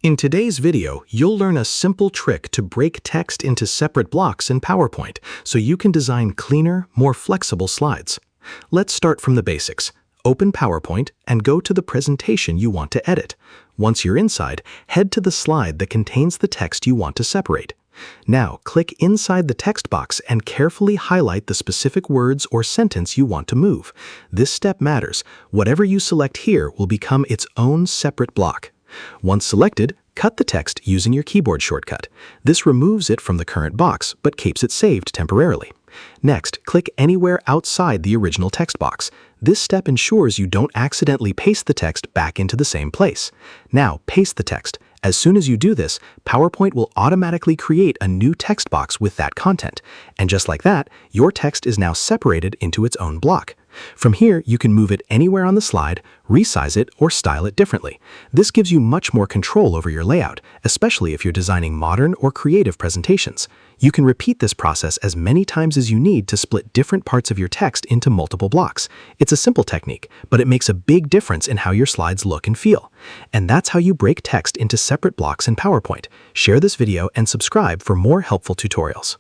In today's video, you'll learn a simple trick to break text into separate blocks in PowerPoint so you can design cleaner, more flexible slides. Let's start from the basics. Open PowerPoint and go to the presentation you want to edit. Once you're inside, head to the slide that contains the text you want to separate. Now, click inside the text box and carefully highlight the specific words or sentence you want to move. This step matters. Whatever you select here will become its own separate block. Once selected, cut the text using your keyboard shortcut. This removes it from the current box, but keeps it saved temporarily. Next, click anywhere outside the original text box. This step ensures you don't accidentally paste the text back into the same place. Now, paste the text. As soon as you do this, PowerPoint will automatically create a new text box with that content. And just like that, your text is now separated into its own block. From here, you can move it anywhere on the slide, resize it, or style it differently. This gives you much more control over your layout, especially if you're designing modern or creative presentations. You can repeat this process as many times as you need to split different parts of your text into multiple blocks. It's a simple technique, but it makes a big difference in how your slides look and feel. And that's how you break text into separate blocks in PowerPoint. Share this video and subscribe for more helpful tutorials.